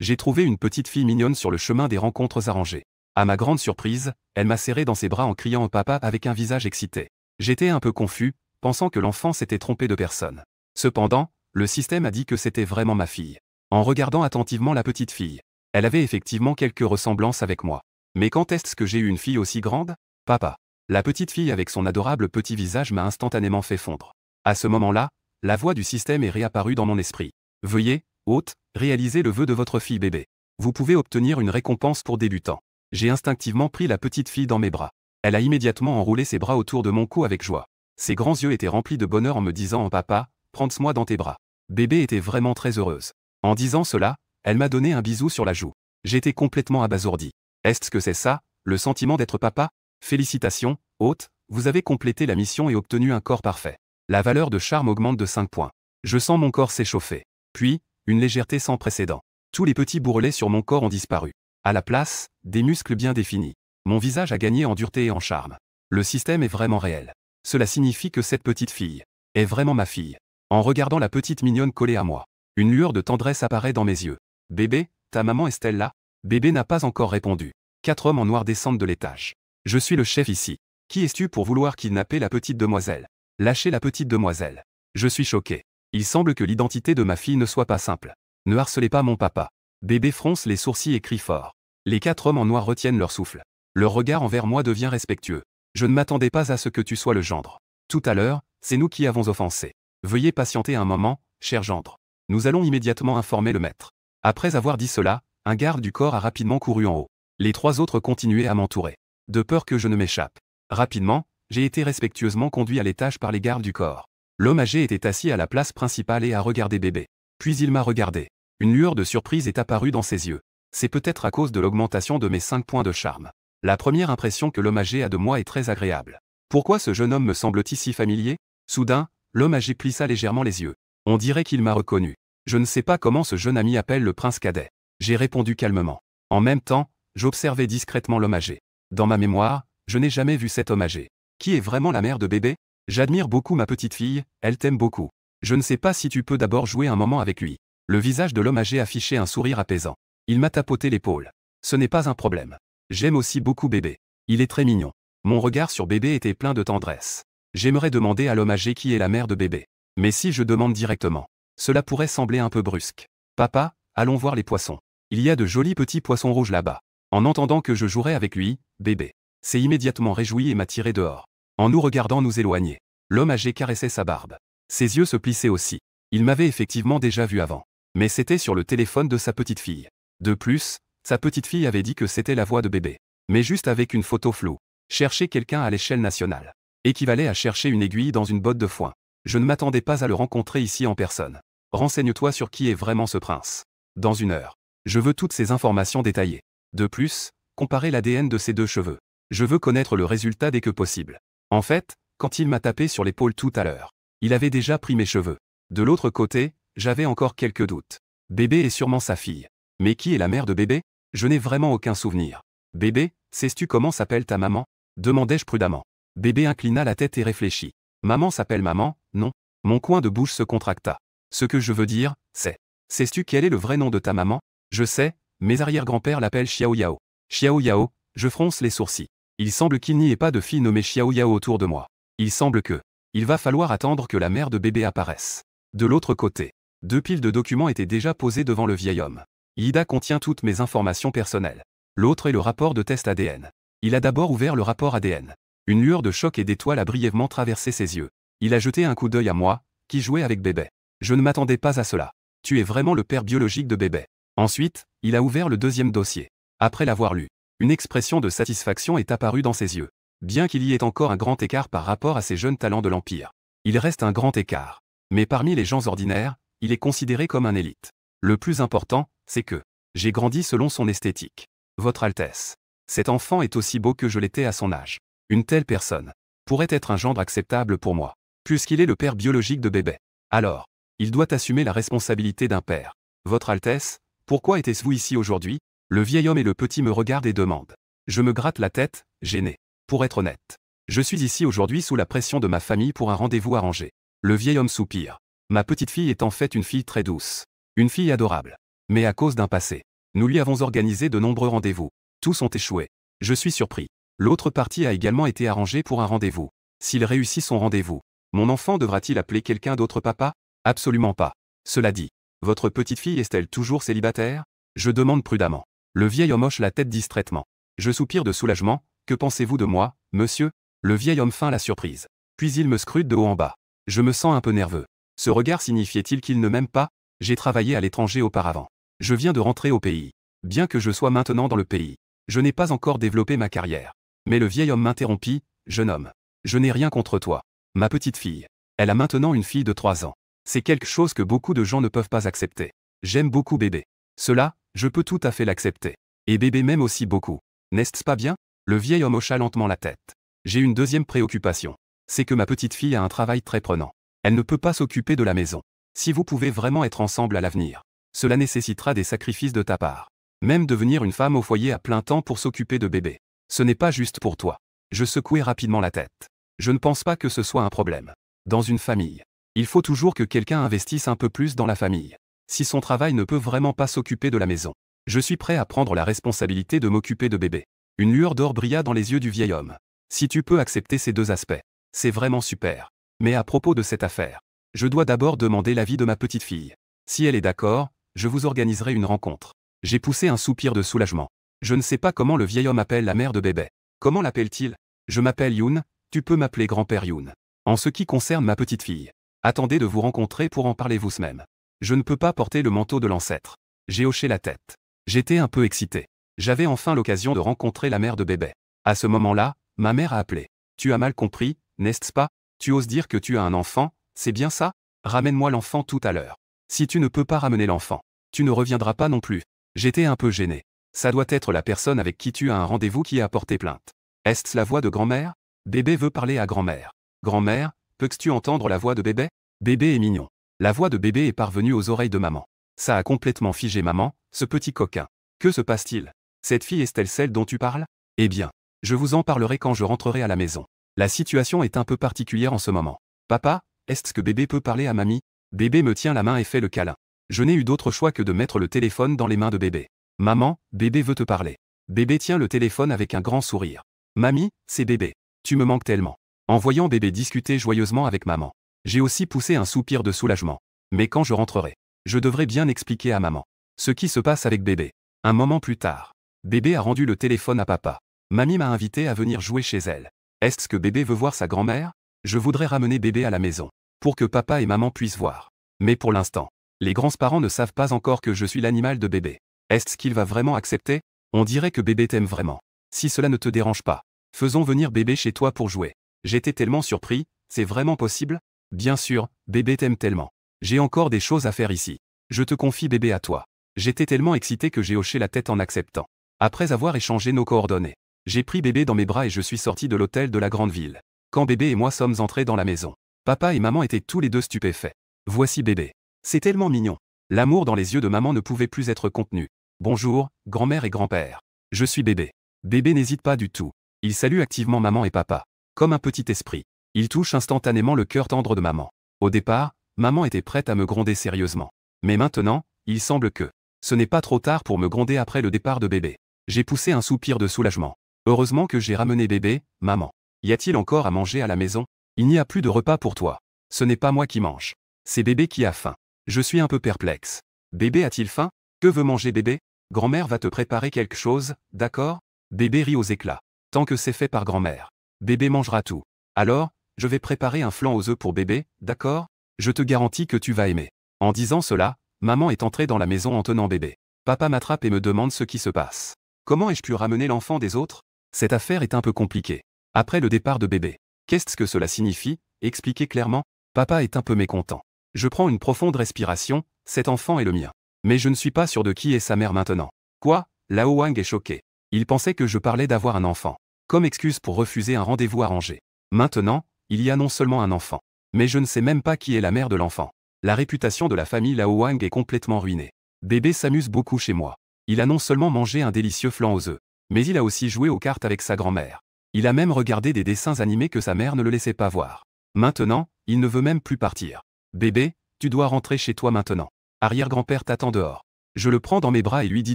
J'ai trouvé une petite fille mignonne sur le chemin des rencontres arrangées. À ma grande surprise, elle m'a serré dans ses bras en criant au papa avec un visage excité. J'étais un peu confus, pensant que l'enfant s'était trompé de personne. Cependant, le système a dit que c'était vraiment ma fille. En regardant attentivement la petite fille, elle avait effectivement quelques ressemblances avec moi. Mais quand est-ce que j'ai eu une fille aussi grande? Papa. La petite fille avec son adorable petit visage m'a instantanément fait fondre. À ce moment-là, la voix du système est réapparue dans mon esprit. Veuillez, hôte, réaliser le vœu de votre fille bébé. Vous pouvez obtenir une récompense pour débutant. J'ai instinctivement pris la petite fille dans mes bras. Elle a immédiatement enroulé ses bras autour de mon cou avec joie. Ses grands yeux étaient remplis de bonheur en me disant « Papa, prends-moi dans tes bras ». Bébé était vraiment très heureuse. En disant cela, elle m'a donné un bisou sur la joue. J'étais complètement abasourdi. Est-ce que c'est ça, le sentiment d'être papa? Félicitations, hôte, vous avez complété la mission et obtenu un corps parfait. La valeur de charme augmente de 5 points. Je sens mon corps s'échauffer. Puis, une légèreté sans précédent. Tous les petits bourrelets sur mon corps ont disparu. À la place, des muscles bien définis. Mon visage a gagné en dureté et en charme. Le système est vraiment réel. Cela signifie que cette petite fille est vraiment ma fille. En regardant la petite mignonne collée à moi, une lueur de tendresse apparaît dans mes yeux. Bébé, ta maman est-elle là? Bébé n'a pas encore répondu. 4 hommes en noir descendent de l'étage. Je suis le chef ici. Qui es-tu pour vouloir kidnapper la petite demoiselle? Lâchez la petite demoiselle. Je suis choqué. Il semble que l'identité de ma fille ne soit pas simple. Ne harcelez pas mon papa. Bébé fronce les sourcils et crie fort. Les 4 hommes en noir retiennent leur souffle. Leur regard envers moi devient respectueux. Je ne m'attendais pas à ce que tu sois le gendre. Tout à l'heure, c'est nous qui avons offensé. Veuillez patienter un moment, cher gendre. Nous allons immédiatement informer le maître. Après avoir dit cela, un garde du corps a rapidement couru en haut. Les 3 autres continuaient à m'entourer. De peur que je ne m'échappe. Rapidement, j'ai été respectueusement conduit à l'étage par les gardes du corps. L'homme âgé était assis à la place principale et a regardé bébé. Puis il m'a regardé. Une lueur de surprise est apparue dans ses yeux. C'est peut-être à cause de l'augmentation de mes 5 points de charme. La première impression que l'homme âgé a de moi est très agréable. Pourquoi ce jeune homme me semble-t-il si familier? Soudain, l'homme âgé plissa légèrement les yeux. On dirait qu'il m'a reconnu. Je ne sais pas comment ce jeune ami appelle le prince cadet. J'ai répondu calmement. En même temps, j'observais discrètement l'homme âgé. Dans ma mémoire, je n'ai jamais vu cet homme âgé. Qui est vraiment la mère de bébé? J'admire beaucoup ma petite fille, elle t'aime beaucoup. Je ne sais pas si tu peux d'abord jouer un moment avec lui. Le visage de l'homme âgé affichait un sourire apaisant. Il m'a tapoté l'épaule. Ce n'est pas un problème. J'aime aussi beaucoup bébé. Il est très mignon. Mon regard sur bébé était plein de tendresse. J'aimerais demander à l'homme âgé qui est la mère de bébé. Mais si je demande directement, cela pourrait sembler un peu brusque. Papa, allons voir les poissons. Il y a de jolis petits poissons rouges là-bas. En entendant que je jouerais avec lui, bébé s'est immédiatement réjoui et m'a tiré dehors. En nous regardant nous éloigner, l'homme âgé caressait sa barbe. Ses yeux se plissaient aussi. Il m'avait effectivement déjà vu avant. Mais c'était sur le téléphone de sa petite fille. De plus, sa petite fille avait dit que c'était la voix de bébé. Mais juste avec une photo floue. Chercher quelqu'un à l'échelle nationale équivalait à chercher une aiguille dans une botte de foin. Je ne m'attendais pas à le rencontrer ici en personne. Renseigne-toi sur qui est vraiment ce prince. Dans 1 heure. Je veux toutes ces informations détaillées. De plus, comparer l'ADN de ces 2 cheveux. Je veux connaître le résultat dès que possible. En fait, quand il m'a tapé sur l'épaule tout à l'heure, il avait déjà pris mes cheveux. De l'autre côté, j'avais encore quelques doutes. Bébé est sûrement sa fille. Mais qui est la mère de bébé? Je n'ai vraiment aucun souvenir. Bébé, sais-tu comment s'appelle ta maman? Demandai-je prudemment. Bébé inclina la tête et réfléchit. Maman s'appelle maman, non? Mon coin de bouche se contracta. Ce que je veux dire, c'est... Sais-tu quel est le vrai nom de ta maman? Je sais, mes arrière-grands-pères l'appellent Xiao Yao. Xiao Yao, je fronce les sourcils. Il semble qu'il n'y ait pas de fille nommée Xiao Yao autour de moi. Il semble que... Il va falloir attendre que la mère de bébé apparaisse. De l'autre côté, 2 piles de documents étaient déjà posées devant le vieil homme. Ida contient toutes mes informations personnelles. L'autre est le rapport de test ADN. Il a d'abord ouvert le rapport ADN. Une lueur de choc et d'étoile a brièvement traversé ses yeux. Il a jeté un coup d'œil à moi, qui jouais avec bébé. Je ne m'attendais pas à cela. Tu es vraiment le père biologique de bébé. Ensuite, il a ouvert le 2e dossier. Après l'avoir lu, une expression de satisfaction est apparue dans ses yeux. Bien qu'il y ait encore un grand écart par rapport à ces jeunes talents de l'Empire. Il reste un grand écart. Mais parmi les gens ordinaires, il est considéré comme un élite. Le plus important, c'est que j'ai grandi selon son esthétique. Votre Altesse. Cet enfant est aussi beau que je l'étais à son âge. Une telle personne pourrait être un gendre acceptable pour moi, puisqu'il est le père biologique de bébé. Alors, il doit assumer la responsabilité d'un père. Votre Altesse, pourquoi était-vous ici aujourd'hui? Le vieil homme et le petit me regardent et demandent. Je me gratte la tête, gêné. Pour être honnête, je suis ici aujourd'hui sous la pression de ma famille pour un rendez-vous arrangé. Le vieil homme soupire. Ma petite fille est en fait une fille très douce. Une fille adorable. Mais à cause d'un passé Nous lui avons organisé de nombreux rendez-vous. Tous ont échoué. Je suis surpris. L'autre partie a également été arrangée pour un rendez-vous. S'il réussit son rendez-vous, mon enfant devra-t-il appeler quelqu'un d'autre papa? Absolument pas. Cela dit, votre petite fille est-elle toujours célibataire? Je demande prudemment. Le vieil homme hoche la tête distraitement. Je soupire de soulagement. Que pensez-vous de moi, monsieur? Le vieil homme feint la surprise. Puis il me scrute de haut en bas. Je me sens un peu nerveux. Ce regard signifiait-il qu'il ne m'aime pas? J'ai travaillé à l'étranger auparavant. Je viens de rentrer au pays. Bien que je sois maintenant dans le pays, je n'ai pas encore développé ma carrière. Mais le vieil homme m'interrompit. Jeune homme, je n'ai rien contre toi. Ma petite fille. Elle a maintenant une fille de 3 ans. C'est quelque chose que beaucoup de gens ne peuvent pas accepter. J'aime beaucoup bébé. Cela, je peux tout à fait l'accepter. Et bébé m'aime aussi beaucoup. N'est-ce pas bien? Le vieil homme hocha lentement la tête. J'ai une deuxième préoccupation. C'est que ma petite fille a un travail très prenant. Elle ne peut pas s'occuper de la maison. Si vous pouvez vraiment être ensemble à l'avenir, cela nécessitera des sacrifices de ta part. Même devenir une femme au foyer à plein temps pour s'occuper de bébé. Ce n'est pas juste pour toi. Je secouai rapidement la tête. Je ne pense pas que ce soit un problème. Dans une famille, il faut toujours que quelqu'un investisse un peu plus dans la famille. Si son travail ne peut vraiment pas s'occuper de la maison, je suis prêt à prendre la responsabilité de m'occuper de bébé. Une lueur d'or brilla dans les yeux du vieil homme. Si tu peux accepter ces deux aspects, c'est vraiment super. Mais à propos de cette affaire, je dois d'abord demander l'avis de ma petite fille. Si elle est d'accord, je vous organiserai une rencontre. J'ai poussé un soupir de soulagement. Je ne sais pas comment le vieil homme appelle la mère de bébé. Comment l'appelle-t-il? Je m'appelle Yoon, tu peux m'appeler grand-père Yoon. En ce qui concerne ma petite fille, attendez de vous rencontrer pour en parler vous-même. Je ne peux pas porter le manteau de l'ancêtre. J'ai hoché la tête. J'étais un peu excité. J'avais enfin l'occasion de rencontrer la mère de bébé. À ce moment-là, ma mère a appelé. Tu as mal compris, n'est-ce pas? Tu oses dire que tu as un enfant, c'est bien ça? Ramène-moi l'enfant tout à l'heure. Si tu ne peux pas ramener l'enfant, tu ne reviendras pas non plus. J'étais un peu gêné. Ça doit être la personne avec qui tu as un rendez-vous qui a porté plainte. Est-ce la voix de grand-mère? Bébé veut parler à grand-mère. Grand-mère, peux-tu entendre la voix de bébé? Bébé est mignon. La voix de bébé est parvenue aux oreilles de maman. Ça a complètement figé maman, ce petit coquin. Que se passe-t-il? Cette fille est-elle celle dont tu parles? Eh bien, je vous en parlerai quand je rentrerai à la maison. La situation est un peu particulière en ce moment. Papa, est-ce que bébé peut parler à mamie? Bébé me tient la main et fait le câlin. Je n'ai eu d'autre choix que de mettre le téléphone dans les mains de bébé. Maman, bébé veut te parler. Bébé tient le téléphone avec un grand sourire. Mamie, c'est bébé. Tu me manques tellement. En voyant bébé discuter joyeusement avec maman, j'ai aussi poussé un soupir de soulagement. Mais quand je rentrerai, je devrais bien expliquer à maman ce qui se passe avec bébé. Un moment plus tard, bébé a rendu le téléphone à papa. Mamie m'a invité à venir jouer chez elle. Est-ce que bébé veut voir sa grand-mère? Je voudrais ramener bébé à la maison, pour que papa et maman puissent voir. Mais pour l'instant, les grands-parents ne savent pas encore que je suis l'animal de bébé. Est-ce qu'il va vraiment accepter? On dirait que bébé t'aime vraiment. Si cela ne te dérange pas, faisons venir bébé chez toi pour jouer. J'étais tellement surpris, c'est vraiment possible? Bien sûr, bébé t'aime tellement. J'ai encore des choses à faire ici. Je te confie bébé à toi. J'étais tellement excité que j'ai hoché la tête en acceptant. Après avoir échangé nos coordonnées, j'ai pris bébé dans mes bras et je suis sorti de l'hôtel de la grande ville. Quand bébé et moi sommes entrés dans la maison, papa et maman étaient tous les deux stupéfaits. Voici bébé. C'est tellement mignon. L'amour dans les yeux de maman ne pouvait plus être contenu. Bonjour, grand-mère et grand-père. Je suis bébé. Bébé n'hésite pas du tout. Il salue activement maman et papa. Comme un petit esprit. Il touche instantanément le cœur tendre de maman. Au départ, maman était prête à me gronder sérieusement. Mais maintenant, il semble que ce n'est pas trop tard pour me gronder après le départ de bébé. J'ai poussé un soupir de soulagement. Heureusement que j'ai ramené bébé, maman. Y a-t-il encore à manger à la maison? Il n'y a plus de repas pour toi. Ce n'est pas moi qui mange. C'est bébé qui a faim. Je suis un peu perplexe. Bébé a-t-il faim? Que veut manger bébé? Grand-mère va te préparer quelque chose, d'accord? Bébé rit aux éclats. Tant que c'est fait par grand-mère, bébé mangera tout. Alors, je vais préparer un flan aux œufs pour bébé, d'accord? Je te garantis que tu vas aimer. En disant cela, maman est entrée dans la maison en tenant bébé. Papa m'attrape et me demande ce qui se passe. Comment ai-je pu ramener l'enfant des autres? Cette affaire est un peu compliquée. Après le départ de bébé, qu'est-ce que cela signifie? Expliquez clairement. Papa est un peu mécontent. Je prends une profonde respiration, cet enfant est le mien. Mais je ne suis pas sûr de qui est sa mère maintenant. Quoi? Lao Wang est choqué. Il pensait que je parlais d'avoir un enfant. Comme excuse pour refuser un rendez-vous arrangé. Maintenant, il y a non seulement un enfant. Mais je ne sais même pas qui est la mère de l'enfant. La réputation de la famille Lao Wang est complètement ruinée. Bébé s'amuse beaucoup chez moi. Il a non seulement mangé un délicieux flan aux œufs, mais il a aussi joué aux cartes avec sa grand-mère. Il a même regardé des dessins animés que sa mère ne le laissait pas voir. Maintenant, il ne veut même plus partir. Bébé, tu dois rentrer chez toi maintenant. Arrière-grand-père t'attend dehors. Je le prends dans mes bras et lui dis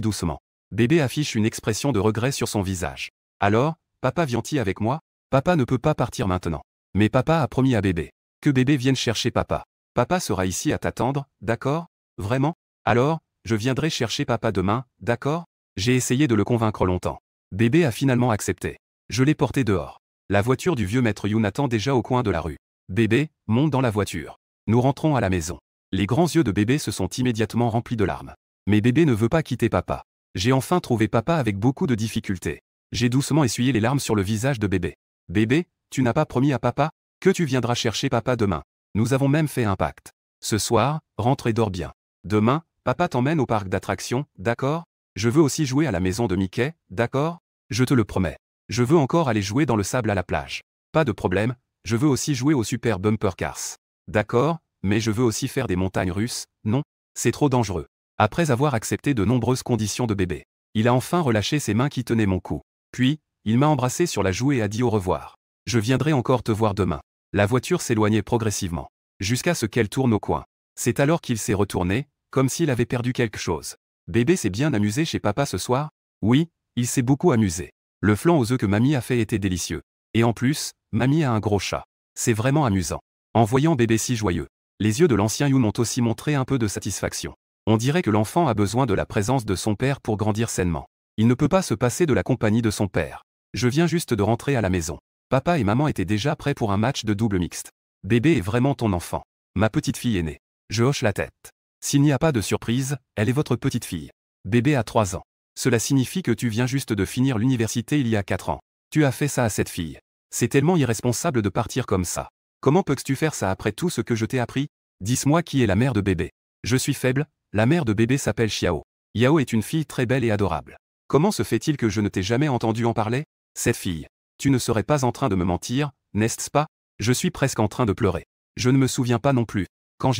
doucement. Bébé affiche une expression de regret sur son visage. Alors, papa vient-il avec moi? Papa ne peut pas partir maintenant. Mais papa a promis à bébé que bébé vienne chercher papa. Papa sera ici à t'attendre, d'accord? Vraiment? Alors, je viendrai chercher papa demain, d'accord? J'ai essayé de le convaincre longtemps. Bébé a finalement accepté. Je l'ai porté dehors. La voiture du vieux maître Yoon attend déjà au coin de la rue. Bébé, monte dans la voiture. Nous rentrons à la maison. Les grands yeux de bébé se sont immédiatement remplis de larmes. Mais bébé ne veut pas quitter papa. J'ai enfin trouvé papa avec beaucoup de difficultés. J'ai doucement essuyé les larmes sur le visage de bébé. Bébé, tu n'as pas promis à papa que tu viendras chercher papa demain. Nous avons même fait un pacte. Ce soir, rentre et dors bien. Demain, papa t'emmène au parc d'attractions, d'accord? Je veux aussi jouer à la maison de Mickey, d'accord? Je te le promets. Je veux encore aller jouer dans le sable à la plage. Pas de problème, je veux aussi jouer au Super Bumper Cars. D'accord, mais je veux aussi faire des montagnes russes, non? C'est trop dangereux. Après avoir accepté de nombreuses conditions de bébé, il a enfin relâché ses mains qui tenaient mon cou. Puis, il m'a embrassé sur la joue et a dit au revoir. Je viendrai encore te voir demain. La voiture s'éloignait progressivement, jusqu'à ce qu'elle tourne au coin. C'est alors qu'il s'est retourné, comme s'il avait perdu quelque chose. Bébé s'est bien amusé chez papa ce soir? Oui, il s'est beaucoup amusé. Le flan aux œufs que mamie a fait était délicieux. Et en plus, mamie a un gros chat. C'est vraiment amusant. En voyant bébé si joyeux, les yeux de l'ancien Yoon ont aussi montré un peu de satisfaction. On dirait que l'enfant a besoin de la présence de son père pour grandir sainement. Il ne peut pas se passer de la compagnie de son père. Je viens juste de rentrer à la maison. Papa et maman étaient déjà prêts pour un match de double mixte. Bébé est vraiment ton enfant. Ma petite fille est née. Je hoche la tête. S'il n'y a pas de surprise, elle est votre petite fille. Bébé a 3 ans. Cela signifie que tu viens juste de finir l'université il y a 4 ans. Tu as fait ça à cette fille. C'est tellement irresponsable de partir comme ça. Comment peux-tu faire ça après tout ce que je t'ai appris? Dis-moi qui est la mère de bébé. Je suis faible, la mère de bébé s'appelle Xiao. Yao est une fille très belle et adorable. Comment se fait-il que je ne t'ai jamais entendu en parler? Cette fille. Tu ne serais pas en train de me mentir, n'est-ce pas? Je suis presque en train de pleurer. Je ne me souviens pas non plus, quand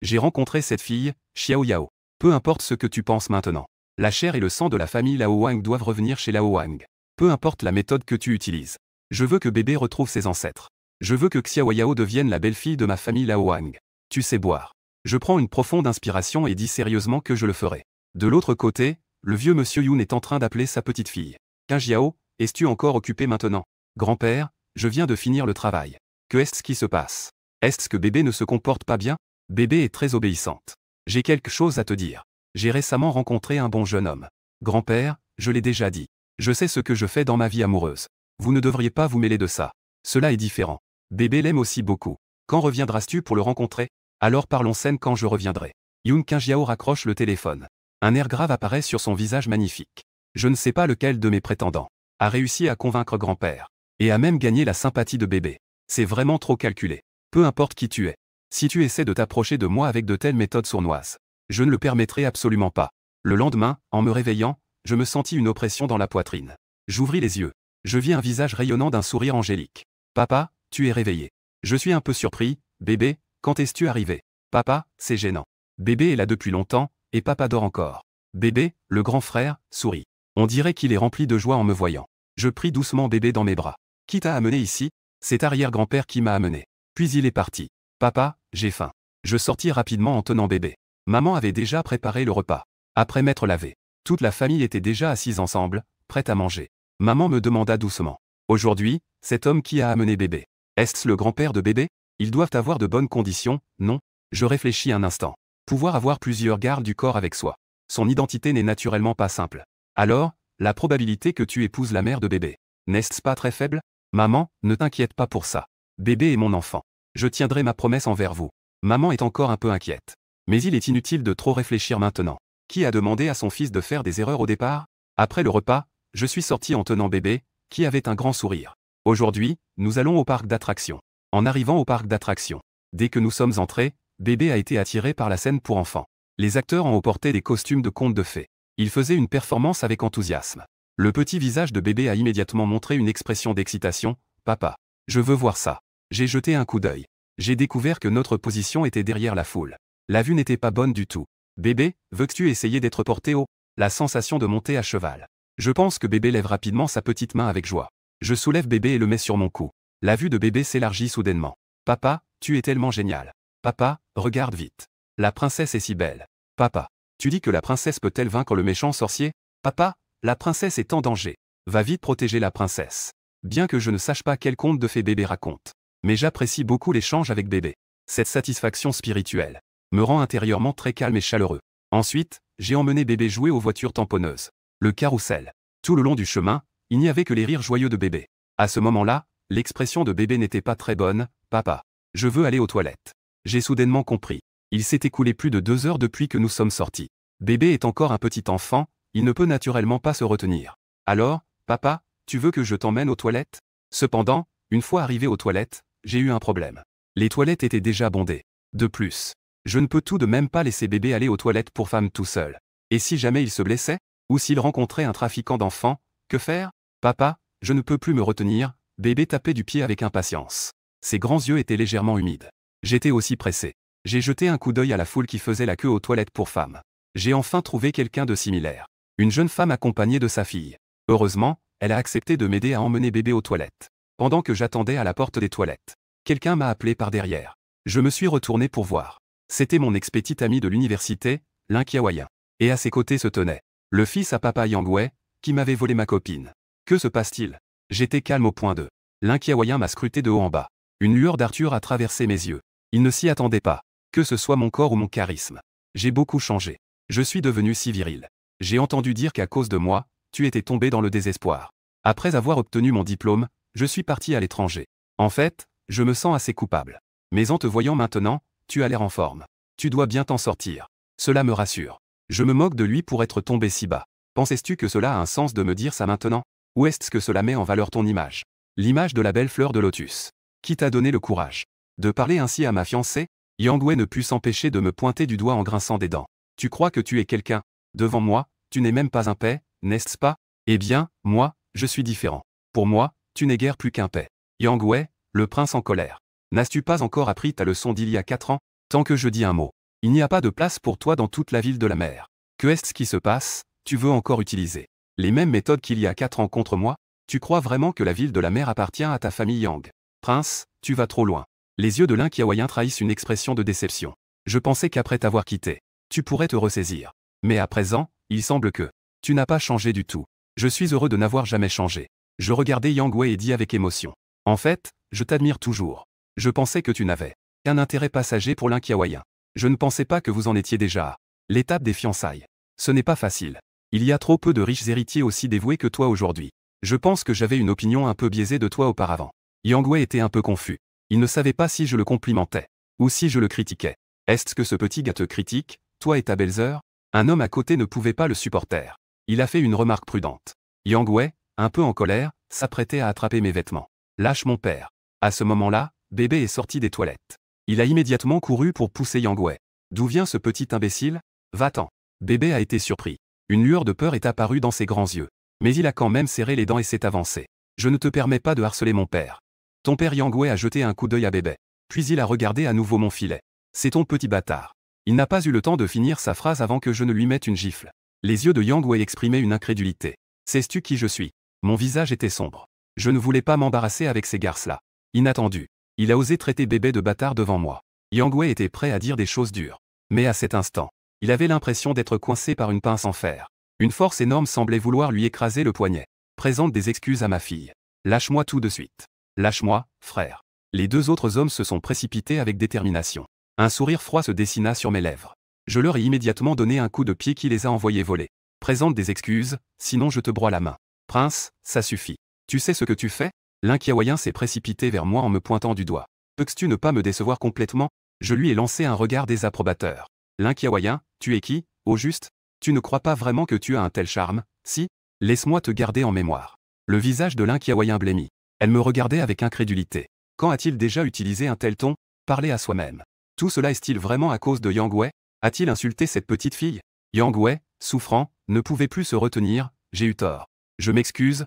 j'ai rencontré cette fille, Xiao Yao. Peu importe ce que tu penses maintenant. La chair et le sang de la famille Lao Wang doivent revenir chez Lao Wang. Peu importe la méthode que tu utilises. Je veux que bébé retrouve ses ancêtres. Je veux que Xiao Yao devienne la belle-fille de ma famille Lao Wang. Tu sais boire. Je prends une profonde inspiration et dis sérieusement que je le ferai. De l'autre côté, le vieux monsieur Yoon est en train d'appeler sa petite fille. Xiao, es-tu encore occupé maintenant? Grand-père, je viens de finir le travail. Que est-ce qui se passe? Est-ce que bébé ne se comporte pas bien? Bébé est très obéissante. J'ai quelque chose à te dire. J'ai récemment rencontré un bon jeune homme. Grand-père, je l'ai déjà dit. Je sais ce que je fais dans ma vie amoureuse. Vous ne devriez pas vous mêler de ça. Cela est différent. Bébé l'aime aussi beaucoup. Quand reviendras-tu pour le rencontrer? Alors parlons scène quand je reviendrai. Yoon Kang-jiao raccroche le téléphone. Un air grave apparaît sur son visage magnifique. Je ne sais pas lequel de mes prétendants a réussi à convaincre grand-père. Et a même gagné la sympathie de bébé. C'est vraiment trop calculé. Peu importe qui tu es. Si tu essaies de t'approcher de moi avec de telles méthodes sournoises, je ne le permettrai absolument pas. Le lendemain, en me réveillant, je me sentis une oppression dans la poitrine. J'ouvris les yeux. Je vis un visage rayonnant d'un sourire angélique. Papa, tu es réveillé. Je suis un peu surpris, bébé, quand es-tu arrivé? Papa, c'est gênant. Bébé est là depuis longtemps, et papa dort encore. Bébé, le grand frère, sourit. On dirait qu'il est rempli de joie en me voyant. Je pris doucement bébé dans mes bras. Qui t'a amené ici? C'est arrière-grand-père qui m'a amené. Puis il est parti. Papa, j'ai faim. Je sortis rapidement en tenant bébé. Maman avait déjà préparé le repas. Après m'être lavé, toute la famille était déjà assise ensemble, prête à manger. Maman me demanda doucement. Aujourd'hui, cet homme qui a amené bébé, est-ce le grand-père de bébé? Ils doivent avoir de bonnes conditions, non? Je réfléchis un instant. Pouvoir avoir plusieurs gardes du corps avec soi. Son identité n'est naturellement pas simple. Alors, la probabilité que tu épouses la mère de bébé, n'est-ce pas très faible? Maman, ne t'inquiète pas pour ça. Bébé est mon enfant. Je tiendrai ma promesse envers vous. Maman est encore un peu inquiète. Mais il est inutile de trop réfléchir maintenant. Qui a demandé à son fils de faire des erreurs au départ? Après le repas, je suis sorti en tenant bébé, qui avait un grand sourire. Aujourd'hui, nous allons au parc d'attractions. En arrivant au parc d'attractions, dès que nous sommes entrés, bébé a été attiré par la scène pour enfants. Les acteurs en ont porté des costumes de contes de fées. Ils faisaient une performance avec enthousiasme. Le petit visage de bébé a immédiatement montré une expression d'excitation. Papa, je veux voir ça. J'ai jeté un coup d'œil. J'ai découvert que notre position était derrière la foule. La vue n'était pas bonne du tout. Bébé, veux-tu essayer d'être porté haut? La sensation de monter à cheval. Je pense que bébé lève rapidement sa petite main avec joie. Je soulève bébé et le mets sur mon cou. La vue de bébé s'élargit soudainement. Papa, tu es tellement génial. Papa, regarde vite. La princesse est si belle. Papa, Tu dis que la princesse peut-elle vaincre le méchant sorcier? Papa, la princesse est en danger. Va vite protéger la princesse. Bien que je ne sache pas quel conte de fées bébé raconte. Mais j'apprécie beaucoup l'échange avec bébé. Cette satisfaction spirituelle me rend intérieurement très calme et chaleureux. Ensuite, j'ai emmené bébé jouer aux voitures tamponneuses. Le carrousel. Tout le long du chemin, il n'y avait que les rires joyeux de bébé. À ce moment-là, l'expression de bébé n'était pas très bonne. Papa, je veux aller aux toilettes. J'ai soudainement compris. Il s'est écoulé plus de 2 heures depuis que nous sommes sortis. Bébé est encore un petit enfant, il ne peut naturellement pas se retenir. Alors, papa, tu veux que je t'emmène aux toilettes? Cependant, une fois arrivé aux toilettes, j'ai eu un problème. Les toilettes étaient déjà bondées. De plus, je ne peux tout de même pas laisser bébé aller aux toilettes pour femme tout seul. Et si jamais il se blessait? Ou s'il rencontrait un trafiquant d'enfants? Que faire? Papa, je ne peux plus me retenir. Bébé tapait du pied avec impatience. Ses grands yeux étaient légèrement humides. J'étais aussi pressé. J'ai jeté un coup d'œil à la foule qui faisait la queue aux toilettes pour femmes. J'ai enfin trouvé quelqu'un de similaire. Une jeune femme accompagnée de sa fille. Heureusement, elle a accepté de m'aider à emmener bébé aux toilettes. Pendant que j'attendais à la porte des toilettes, quelqu'un m'a appelé par derrière. Je me suis retourné pour voir. C'était mon ex-petit ami de l'université, l'Inkiawayan. Et à ses côtés se tenait le fils à papa Yang-wei, qui m'avait volé ma copine. Que se passe-t-il? J'étais calme au point de. L'Inkiawayan m'a scruté de haut en bas. Une lueur d'Arthur a traversé mes yeux. Il ne s'y attendait pas. Que ce soit mon corps ou mon charisme. J'ai beaucoup changé. Je suis devenu si viril. J'ai entendu dire qu'à cause de moi, tu étais tombé dans le désespoir. Après avoir obtenu mon diplôme, je suis parti à l'étranger. En fait, je me sens assez coupable. Mais en te voyant maintenant, tu as l'air en forme. Tu dois bien t'en sortir. Cela me rassure. Je me moque de lui pour être tombé si bas. Penses-tu que cela a un sens de me dire ça maintenant? Ou est-ce que cela met en valeur ton image? L'image de la belle fleur de lotus. Qui t'a donné le courage de parler ainsi à ma fiancée? Yang-wei ne put s'empêcher de me pointer du doigt en grinçant des dents. Tu crois que tu es quelqu'un? Devant moi, tu n'es même pas un paix, n'est-ce pas? Eh bien, moi, je suis différent. Pour moi, tu n'es guère plus qu'un paix. Yang-wei, le prince en colère. N'as-tu pas encore appris ta leçon d'il y a 4 ans? Tant que je dis un mot, il n'y a pas de place pour toi dans toute la ville de la mer. Que est-ce qui se passe? Tu veux encore utiliser les mêmes méthodes qu'il y a 4 ans contre moi? Tu crois vraiment que la ville de la mer appartient à ta famille Yang? Prince, tu vas trop loin. Les yeux de l'Inkiawayan trahissent une expression de déception. Je pensais qu'après t'avoir quitté, tu pourrais te ressaisir. Mais à présent, il semble que tu n'as pas changé du tout. Je suis heureux de n'avoir jamais changé. Je regardais Yang-wei et dis avec émotion. En fait, je t'admire toujours. Je pensais que tu n'avais qu'un intérêt passager pour l'Inkiawayan. Je ne pensais pas que vous en étiez déjà à l'étape des fiançailles. Ce n'est pas facile. Il y a trop peu de riches héritiers aussi dévoués que toi aujourd'hui. Je pense que j'avais une opinion un peu biaisée de toi auparavant. Yang-wei était un peu confus. Il ne savait pas si je le complimentais ou si je le critiquais. Est-ce que ce petit gars te critique, toi et ta belle-sœur? Un homme à côté ne pouvait pas le supporter. Il a fait une remarque prudente. Yang-wei, un peu en colère, s'apprêtait à attraper mes vêtements. Lâche mon père. À ce moment-là, bébé est sorti des toilettes. Il a immédiatement couru pour pousser Yang-wei. D'où vient ce petit imbécile? Va-t'en. Bébé a été surpris. Une lueur de peur est apparue dans ses grands yeux. Mais il a quand même serré les dents et s'est avancé. Je ne te permets pas de harceler mon père. Ton père Yang-wei a jeté un coup d'œil à bébé. Puis il a regardé à nouveau mon filet. C'est ton petit bâtard. Il n'a pas eu le temps de finir sa phrase avant que je ne lui mette une gifle. Les yeux de Yang-wei exprimaient une incrédulité. Sais-tu qui je suis? Mon visage était sombre. Je ne voulais pas m'embarrasser avec ces garces-là. Inattendu. Il a osé traiter bébé de bâtard devant moi. Yang-wei était prêt à dire des choses dures. Mais à cet instant, il avait l'impression d'être coincé par une pince en fer. Une force énorme semblait vouloir lui écraser le poignet. Présente des excuses à ma fille. Lâche-moi tout de suite. Lâche-moi, frère. Les 2 autres hommes se sont précipités avec détermination. Un sourire froid se dessina sur mes lèvres. Je leur ai immédiatement donné un coup de pied qui les a envoyés voler. Présente des excuses, sinon je te broie la main. Prince, ça suffit. Tu sais ce que tu fais? L'Inkiawayan s'est précipité vers moi en me pointant du doigt. Peux-tu ne pas me décevoir complètement? Je lui ai lancé un regard désapprobateur. L'Inkiawayan, tu es qui, au juste? Tu ne crois pas vraiment que tu as un tel charme? Si? Laisse-moi te garder en mémoire. Le visage de l'Inkiawayan blêmit. Elle me regardait avec incrédulité. Quand a-t-il déjà utilisé un tel ton? Parler à soi-même. Tout cela est-il vraiment à cause de Yang-wei? A-t-il insulté cette petite fille? Yang-wei, souffrant, ne pouvait plus se retenir. J'ai eu tort. Je m'excuse,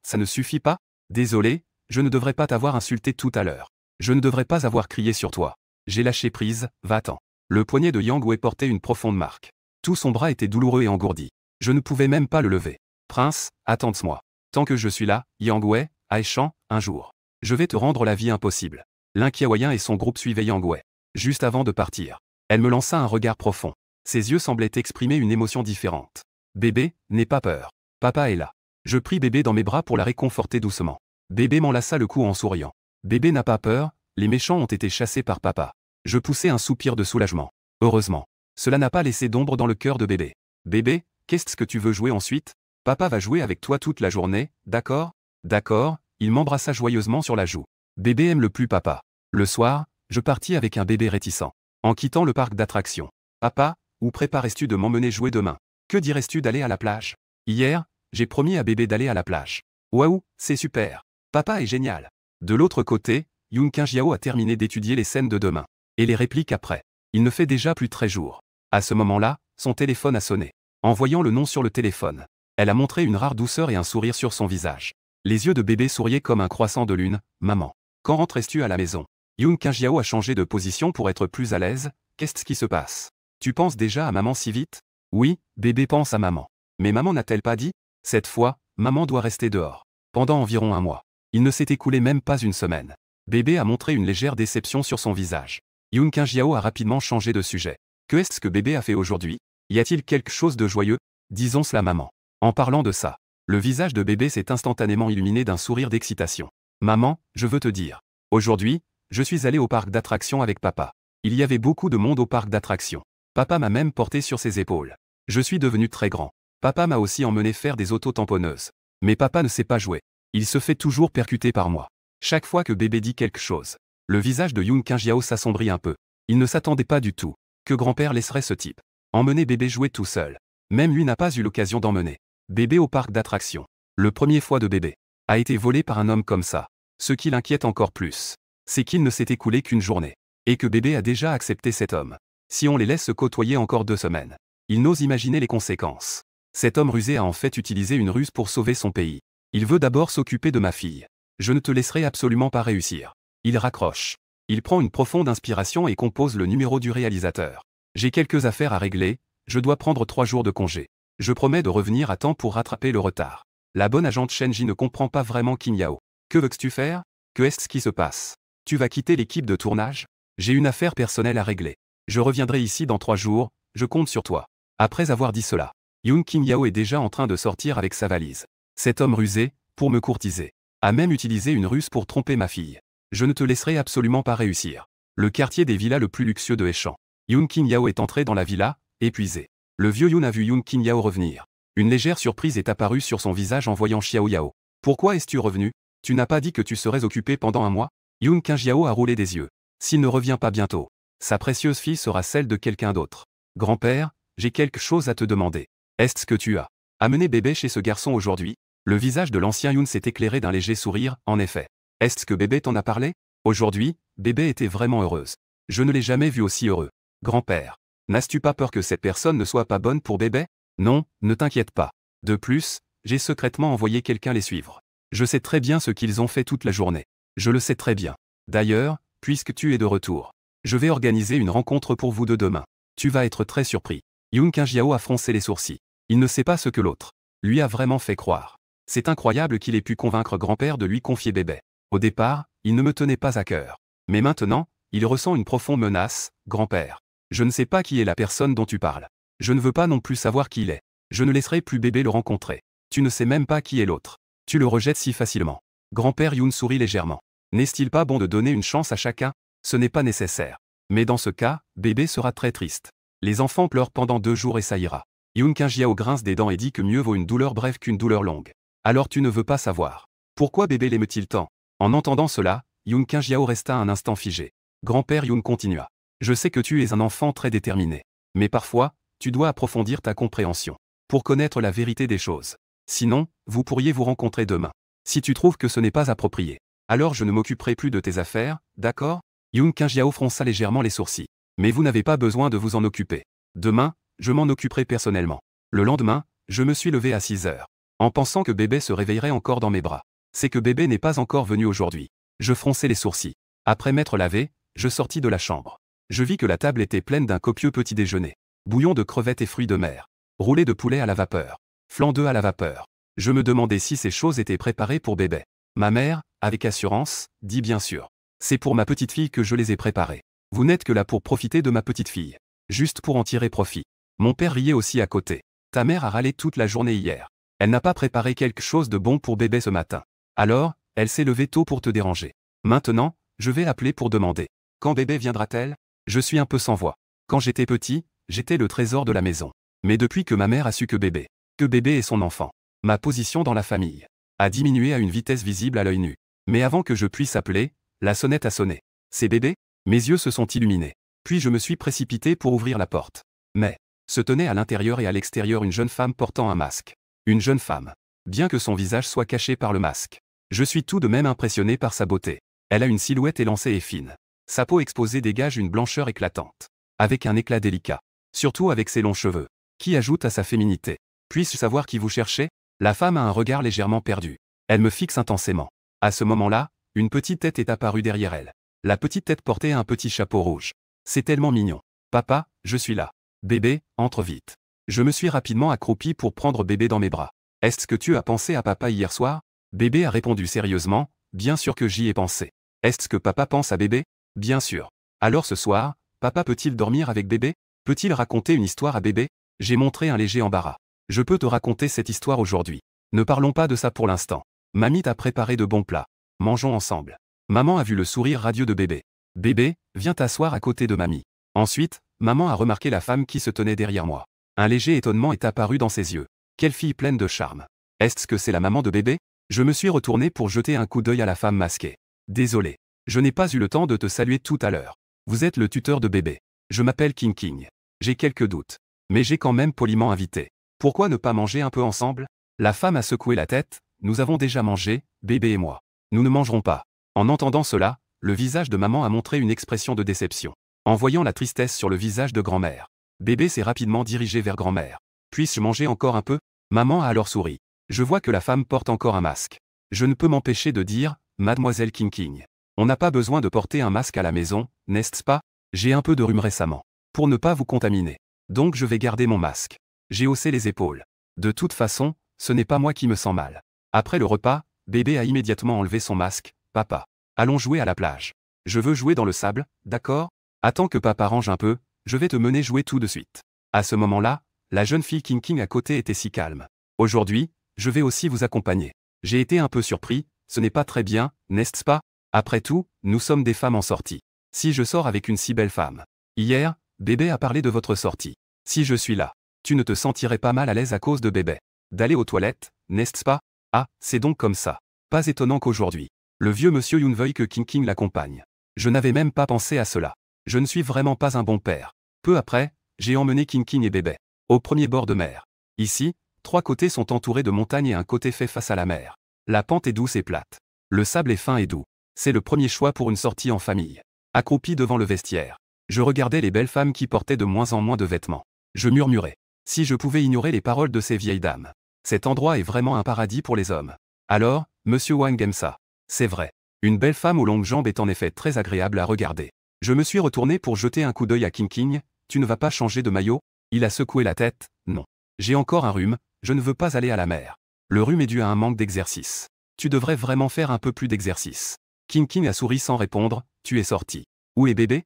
ça ne suffit pas? Désolé, je ne devrais pas t'avoir insulté tout à l'heure. Je ne devrais pas avoir crié sur toi. J'ai lâché prise, va-t'en. Le poignet de Yang-wei portait une profonde marque. Tout son bras était douloureux et engourdi. Je ne pouvais même pas le lever. Prince, attends-moi. Tant que je suis là, Yang-wei, Aishan, un jour. Je vais te rendre la vie impossible. L'Inkiawayan et son groupe suivaient Yang-wei. Juste avant de partir, elle me lança un regard profond. Ses yeux semblaient exprimer une émotion différente. Bébé, n'aie pas peur. Papa est là. Je pris bébé dans mes bras pour la réconforter doucement. Bébé m'enlaça le cou en souriant. Bébé n'a pas peur, les méchants ont été chassés par papa. Je poussai un soupir de soulagement. Heureusement. Cela n'a pas laissé d'ombre dans le cœur de bébé. Bébé, qu'est-ce que tu veux jouer ensuite? Papa va jouer avec toi toute la journée, d'accord? D'accord, il m'embrassa joyeusement sur la joue. Bébé aime le plus papa. Le soir, je partis avec un bébé réticent. En quittant le parc d'attractions. Papa, où prépares-tu de m'emmener jouer demain? Que dirais-tu d'aller à la plage? Hier, j'ai promis à bébé d'aller à la plage. Waouh, c'est super. Papa est génial. De l'autre côté, Yoon Kang-jiao a terminé d'étudier les scènes de demain. Et les répliques après. Il ne fait déjà plus 13 jours. À ce moment-là, son téléphone a sonné. En voyant le nom sur le téléphone, elle a montré une rare douceur et un sourire sur son visage. Les yeux de bébé souriaient comme un croissant de lune. Maman, quand rentres-tu à la maison? Yoon Kang-jiao a changé de position pour être plus à l'aise. Qu'est-ce qui se passe? Tu penses déjà à maman si vite? Oui, bébé pense à maman. Mais maman n'a-t-elle pas dit? Cette fois, maman doit rester dehors. Pendant environ un mois. Il ne s'est écoulé même pas une semaine. Bébé a montré une légère déception sur son visage. Yoon Kang-jiao a rapidement changé de sujet. Que est-ce que bébé a fait aujourd'hui? Y a-t-il quelque chose de joyeux? Disons cela maman. En parlant de ça, le visage de bébé s'est instantanément illuminé d'un sourire d'excitation. Maman, je veux te dire. Aujourd'hui, je suis allé au parc d'attractions avec papa. Il y avait beaucoup de monde au parc d'attractions. Papa m'a même porté sur ses épaules. Je suis devenu très grand. Papa m'a aussi emmené faire des auto-tamponneuses. Mais papa ne sait pas jouer. Il se fait toujours percuter par moi. Chaque fois que bébé dit quelque chose, le visage de Yoon Kang-jiao s'assombrit un peu. Il ne s'attendait pas du tout que grand-père laisserait ce type emmener bébé jouer tout seul. Même lui n'a pas eu l'occasion d'emmener bébé au parc d'attractions. Le premier fois de bébé a été volé par un homme comme ça. Ce qui l'inquiète encore plus, c'est qu'il ne s'est écoulé qu'une journée. Et que bébé a déjà accepté cet homme. Si on les laisse se côtoyer encore 2 semaines, il n'ose imaginer les conséquences. Cet homme rusé a en fait utilisé une ruse pour sauver son pays. Il veut d'abord s'occuper de ma fille. Je ne te laisserai absolument pas réussir. Il raccroche. Il prend une profonde inspiration et compose le numéro du réalisateur. J'ai quelques affaires à régler, je dois prendre 3 jours de congé. Je promets de revenir à temps pour rattraper le retard. La bonne agente Shenji ne comprend pas vraiment Kim Yao. Que veux-tu faire? Que est-ce qui se passe? Tu vas quitter l'équipe de tournage? J'ai une affaire personnelle à régler. Je reviendrai ici dans 3 jours, je compte sur toi. Après avoir dit cela, Yoon Kang-jiao est déjà en train de sortir avec sa valise. Cet homme rusé, pour me courtiser, a même utilisé une ruse pour tromper ma fille. Je ne te laisserai absolument pas réussir. Le quartier des villas le plus luxueux de Hechan. Yoon Kang-jiao est entré dans la villa, épuisé. Le vieux Yoon a vu Yoon Kang-jiao revenir. Une légère surprise est apparue sur son visage en voyant Xiao Yao. Pourquoi es-tu revenu? Tu n'as pas dit que tu serais occupé pendant un mois? Yoon Kang-jiao a roulé des yeux. S'il ne revient pas bientôt, sa précieuse fille sera celle de quelqu'un d'autre. Grand-père, j'ai quelque chose à te demander. Est-ce que tu as amené bébé chez ce garçon aujourd'hui? Le visage de l'ancien Yoon s'est éclairé d'un léger sourire, en effet. Est-ce que bébé t'en a parlé? Aujourd'hui, bébé était vraiment heureuse. Je ne l'ai jamais vu aussi heureux. Grand-père, n'as-tu pas peur que cette personne ne soit pas bonne pour bébé? Non, ne t'inquiète pas. De plus, j'ai secrètement envoyé quelqu'un les suivre. Je sais très bien ce qu'ils ont fait toute la journée. Je le sais très bien. D'ailleurs, puisque tu es de retour, je vais organiser une rencontre pour vous deux demain. Tu vas être très surpris. Yoon Kang-jiao a froncé les sourcils. Il ne sait pas ce que l'autre lui a vraiment fait croire. C'est incroyable qu'il ait pu convaincre grand-père de lui confier bébé. Au départ, il ne me tenait pas à cœur. Mais maintenant, il ressent une profonde menace. Grand-père, je ne sais pas qui est la personne dont tu parles. Je ne veux pas non plus savoir qui il est. Je ne laisserai plus bébé le rencontrer. Tu ne sais même pas qui est l'autre. Tu le rejettes si facilement. Grand-père Yoon sourit légèrement. N'est-il pas bon de donner une chance à chacun? Ce n'est pas nécessaire. Mais dans ce cas, bébé sera très triste. Les enfants pleurent pendant 2 jours et ça ira. Yoon Kang-jiao grince des dents et dit que mieux vaut une douleur brève qu'une douleur longue. Alors tu ne veux pas savoir. Pourquoi bébé l'aime-t-il tant? En entendant cela, Yoon Kang-jiao resta un instant figé. Grand-père Yoon continua. Je sais que tu es un enfant très déterminé. Mais parfois, tu dois approfondir ta compréhension. Pour connaître la vérité des choses. Sinon, vous pourriez vous rencontrer demain. Si tu trouves que ce n'est pas approprié, alors je ne m'occuperai plus de tes affaires, d'accord? Yoon Kang-jiao fronça légèrement les sourcils. Mais vous n'avez pas besoin de vous en occuper. Demain, je m'en occuperai personnellement. Le lendemain, je me suis levé à 6 heures. En pensant que bébé se réveillerait encore dans mes bras. C'est que bébé n'est pas encore venu aujourd'hui. Je fronçai les sourcils. Après m'être lavé, je sortis de la chambre. Je vis que la table était pleine d'un copieux petit déjeuner. Bouillon de crevettes et fruits de mer. Roulé de poulet à la vapeur. Flan d'œufs à la vapeur. Je me demandais si ces choses étaient préparées pour bébé. Ma mère, avec assurance, dit bien sûr. C'est pour ma petite fille que je les ai préparées. Vous n'êtes que là pour profiter de ma petite fille. Juste pour en tirer profit. Mon père riait aussi à côté. Ta mère a râlé toute la journée hier. Elle n'a pas préparé quelque chose de bon pour bébé ce matin. Alors, elle s'est levée tôt pour te déranger. Maintenant, je vais appeler pour demander. Quand bébé viendra-t-elle? Je suis un peu sans voix. Quand j'étais petit, j'étais le trésor de la maison. Mais depuis que ma mère a su que bébé est son enfant, ma position dans la famille a diminué à une vitesse visible à l'œil nu. Mais avant que je puisse appeler, la sonnette a sonné. C'est bébé? Mes yeux se sont illuminés. Puis je me suis précipité pour ouvrir la porte. Mais, se tenait à l'intérieur et à l'extérieur une jeune femme portant un masque. Une jeune femme. Bien que son visage soit caché par le masque. Je suis tout de même impressionné par sa beauté. Elle a une silhouette élancée et fine. Sa peau exposée dégage une blancheur éclatante. Avec un éclat délicat. Surtout avec ses longs cheveux. Qui ajoute à sa féminité. Puis-je savoir qui vous cherchez? La femme a un regard légèrement perdu. Elle me fixe intensément. À ce moment-là, une petite tête est apparue derrière elle. La petite tête portait un petit chapeau rouge. C'est tellement mignon. Papa, je suis là. Bébé, entre vite. Je me suis rapidement accroupi pour prendre bébé dans mes bras. Est-ce que tu as pensé à papa hier soir? Bébé a répondu sérieusement, bien sûr que j'y ai pensé. Est-ce que papa pense à bébé? Bien sûr. Alors ce soir, papa peut-il dormir avec bébé? Peut-il raconter une histoire à bébé? J'ai montré un léger embarras. Je peux te raconter cette histoire aujourd'hui. Ne parlons pas de ça pour l'instant. Mamie t'a préparé de bons plats. Mangeons ensemble. Maman a vu le sourire radieux de bébé. Bébé, viens t'asseoir à côté de mamie. Ensuite, maman a remarqué la femme qui se tenait derrière moi. Un léger étonnement est apparu dans ses yeux. Quelle fille pleine de charme. Est-ce que c'est la maman de bébé? Je me suis retourné pour jeter un coup d'œil à la femme masquée. Désolé. Je n'ai pas eu le temps de te saluer tout à l'heure. Vous êtes le tuteur de bébé. Je m'appelle King King. J'ai quelques doutes. Mais j'ai quand même poliment invité. Pourquoi ne pas manger un peu ensemble? La femme a secoué la tête. Nous avons déjà mangé, bébé et moi. Nous ne mangerons pas. En entendant cela, le visage de maman a montré une expression de déception. En voyant la tristesse sur le visage de grand-mère, bébé s'est rapidement dirigé vers grand-mère. Puis-je manger encore un peu? Maman a alors souri. Je vois que la femme porte encore un masque. Je ne peux m'empêcher de dire, Mademoiselle King King. On n'a pas besoin de porter un masque à la maison, n'est-ce pas? J'ai un peu de rhume récemment. Pour ne pas vous contaminer. Donc je vais garder mon masque. J'ai haussé les épaules. De toute façon, ce n'est pas moi qui me sens mal. Après le repas, bébé a immédiatement enlevé son masque. Papa. Allons jouer à la plage. Je veux jouer dans le sable, d'accord? Attends que papa range un peu, je vais te mener jouer tout de suite. À ce moment-là, la jeune fille King King à côté était si calme. Aujourd'hui, je vais aussi vous accompagner. J'ai été un peu surpris, ce n'est pas très bien, n'est-ce pas? Après tout, nous sommes des femmes en sortie. Si je sors avec une si belle femme. Hier, bébé a parlé de votre sortie. Si je suis là, tu ne te sentirais pas mal à l'aise à cause de bébé. D'aller aux toilettes, n'est-ce pas? Ah, c'est donc comme ça. Pas étonnant qu'aujourd'hui, le vieux monsieur Yoon veuille que King King l'accompagne. Je n'avais même pas pensé à cela. Je ne suis vraiment pas un bon père. Peu après, j'ai emmené King King et bébé au premier bord de mer. Ici, 3 côtés sont entourés de montagnes et un côté fait face à la mer. La pente est douce et plate. Le sable est fin et doux. C'est le premier choix pour une sortie en famille. Accroupi devant le vestiaire, je regardais les belles femmes qui portaient de moins en moins de vêtements. Je murmurais. Si je pouvais ignorer les paroles de ces vieilles dames. Cet endroit est vraiment un paradis pour les hommes. Alors, Monsieur Wang aime ça. C'est vrai. Une belle femme aux longues jambes est en effet très agréable à regarder. Je me suis retourné pour jeter un coup d'œil à King King. Tu ne vas pas changer de maillot? Il a secoué la tête. Non. J'ai encore un rhume, je ne veux pas aller à la mer. Le rhume est dû à un manque d'exercice. Tu devrais vraiment faire un peu plus d'exercice. King King a souri sans répondre. Tu es sorti. Où est bébé?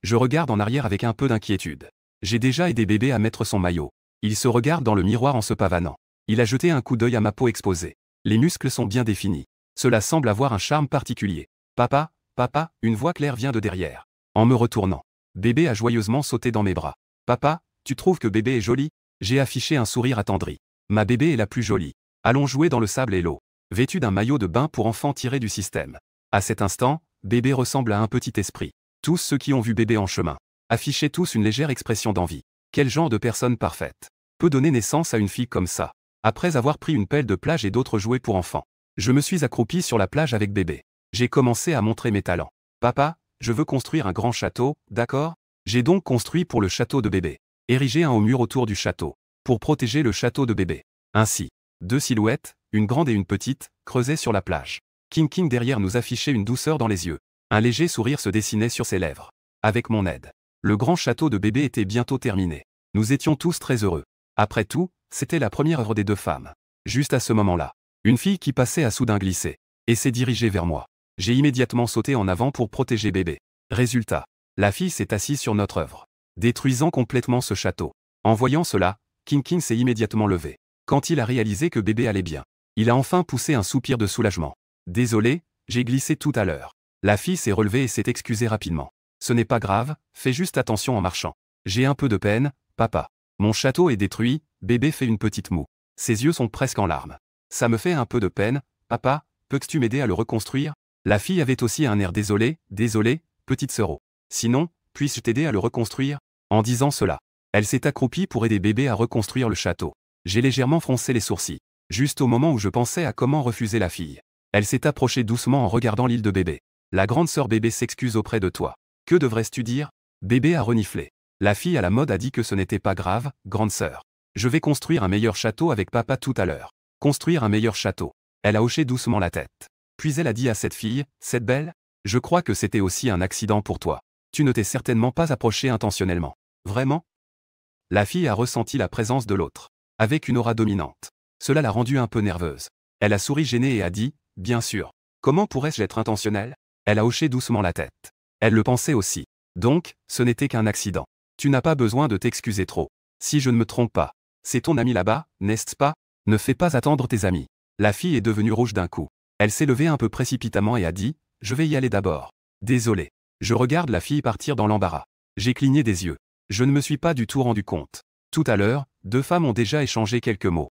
Je regarde en arrière avec un peu d'inquiétude. J'ai déjà aidé bébé à mettre son maillot. Il se regarde dans le miroir en se pavanant. Il a jeté un coup d'œil à ma peau exposée. Les muscles sont bien définis. Cela semble avoir un charme particulier. Papa, papa, une voix claire vient de derrière. En me retournant, bébé a joyeusement sauté dans mes bras. Papa, tu trouves que bébé est jolie? J'ai affiché un sourire attendri. Ma bébé est la plus jolie. Allons jouer dans le sable et l'eau. Vêtu d'un maillot de bain pour enfants tiré du système. À cet instant, bébé ressemble à un petit esprit. Tous ceux qui ont vu bébé en chemin affichaient tous une légère expression d'envie. Quel genre de personne parfaite peut donner naissance à une fille comme ça? Après avoir pris une pelle de plage et d'autres jouets pour enfants, je me suis accroupi sur la plage avec bébé. J'ai commencé à montrer mes talents. Papa, je veux construire un grand château, d'accord? J'ai donc construit pour le château de bébé. Érigé un haut mur autour du château, pour protéger le château de bébé. Ainsi, 2 silhouettes, une grande et une petite, creusaient sur la plage. King King derrière nous affichait une douceur dans les yeux. Un léger sourire se dessinait sur ses lèvres. Avec mon aide, le grand château de bébé était bientôt terminé. Nous étions tous très heureux. Après tout, c'était la première œuvre des 2 femmes. Juste à ce moment-là, une fille qui passait a soudain glissé, et s'est dirigée vers moi. J'ai immédiatement sauté en avant pour protéger bébé. Résultat, la fille s'est assise sur notre œuvre, détruisant complètement ce château. En voyant cela, King s'est immédiatement levé. Quand il a réalisé que bébé allait bien, il a enfin poussé un soupir de soulagement. Désolé, j'ai glissé tout à l'heure. La fille s'est relevée et s'est excusée rapidement. Ce n'est pas grave, fais juste attention en marchant. J'ai un peu de peine, papa. Mon château est détruit, bébé fait une petite moue. Ses yeux sont presque en larmes. Ça me fait un peu de peine, papa, peux-tu m'aider à le reconstruire? La fille avait aussi un air désolé, petite sœur. Sinon, puis-je t'aider à le reconstruire? En disant cela, elle s'est accroupie pour aider bébé à reconstruire le château. J'ai légèrement froncé les sourcils, juste au moment où je pensais à comment refuser la fille. Elle s'est approchée doucement en regardant l'île de bébé. La grande sœur bébé s'excuse auprès de toi. Que devrais-tu dire? Bébé a reniflé. La fille à la mode a dit que ce n'était pas grave, grande sœur. Je vais construire un meilleur château avec papa tout à l'heure. Construire un meilleur château. Elle a hoché doucement la tête. Puis elle a dit à cette fille, cette belle, je crois que c'était aussi un accident pour toi. Tu ne t'es certainement pas approché intentionnellement. Vraiment? La fille a ressenti la présence de l'autre, avec une aura dominante. Cela l'a rendue un peu nerveuse. Elle a souri gênée et a dit, bien sûr. Comment pourrais-je être intentionnelle? Elle a hoché doucement la tête. Elle le pensait aussi. Donc, ce n'était qu'un accident. Tu n'as pas besoin de t'excuser trop. Si je ne me trompe pas, c'est ton ami là-bas, n'est-ce pas? Ne fais pas attendre tes amis. La fille est devenue rouge d'un coup. Elle s'est levée un peu précipitamment et a dit, je vais y aller d'abord. Désolé. Je regarde la fille partir dans l'embarras. J'ai cligné des yeux. Je ne me suis pas du tout rendu compte. Tout à l'heure, deux femmes ont déjà échangé quelques mots.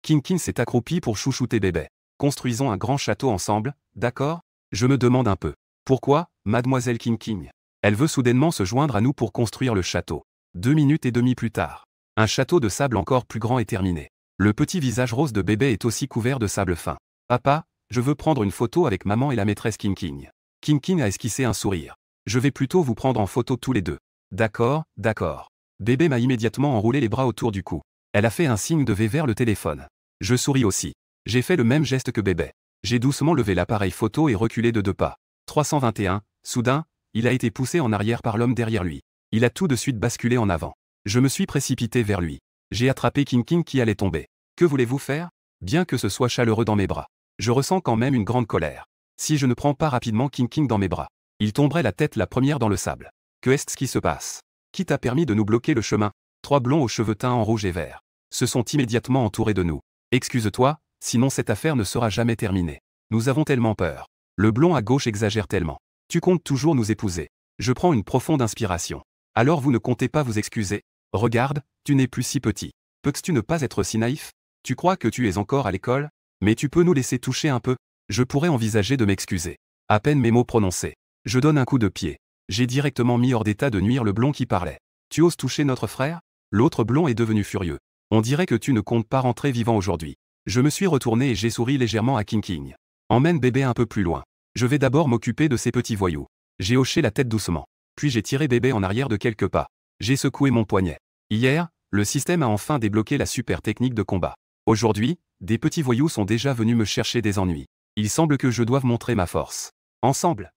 King s'est accroupi pour chouchouter bébé. Construisons un grand château ensemble, d'accord? Je me demande un peu. Pourquoi, mademoiselle King? Elle veut soudainement se joindre à nous pour construire le château. 2 minutes et demie plus tard. Un château de sable encore plus grand est terminé. Le petit visage rose de bébé est aussi couvert de sable fin. Papa, je veux prendre une photo avec maman et la maîtresse King. King a esquissé un sourire. Je vais plutôt vous prendre en photo tous les deux. D'accord, d'accord. Bébé m'a immédiatement enroulé les bras autour du cou. Elle a fait un signe de V vers le téléphone. Je souris aussi. J'ai fait le même geste que bébé. J'ai doucement levé l'appareil photo et reculé de 2 pas. 321, soudain, il a été poussé en arrière par l'homme derrière lui. Il a tout de suite basculé en avant. Je me suis précipité vers lui. J'ai attrapé King qui allait tomber. Que voulez-vous faire? Bien que ce soit chaleureux dans mes bras, je ressens quand même une grande colère. Si je ne prends pas rapidement King dans mes bras, il tomberait la tête la première dans le sable. Que est-ce qui se passe? Qui t'a permis de nous bloquer le chemin? 3 blonds aux cheveux teints en rouge et vert se sont immédiatement entourés de nous. Excuse-toi, sinon cette affaire ne sera jamais terminée. Nous avons tellement peur. Le blond à gauche exagère tellement. Tu comptes toujours nous épouser. Je prends une profonde inspiration. Alors vous ne comptez pas vous excuser? Regarde, tu n'es plus si petit. Peux-tu ne pas être si naïf? Tu crois que tu es encore à l'école? Mais tu peux nous laisser toucher un peu? Je pourrais envisager de m'excuser. À peine mes mots prononcés. Je donne un coup de pied. J'ai directement mis hors d'état de nuire le blond qui parlait. Tu oses toucher notre frère? L'autre blond est devenu furieux. On dirait que tu ne comptes pas rentrer vivant aujourd'hui. Je me suis retourné et j'ai souri légèrement à King. Emmène bébé un peu plus loin. Je vais d'abord m'occuper de ces petits voyous. J'ai hoché la tête doucement. Puis j'ai tiré bébé en arrière de quelques pas. J'ai secoué mon poignet. Hier, le système a enfin débloqué la super technique de combat. Aujourd'hui, des petits voyous sont déjà venus me chercher des ennuis. Il semble que je doive montrer ma force. Ensemble!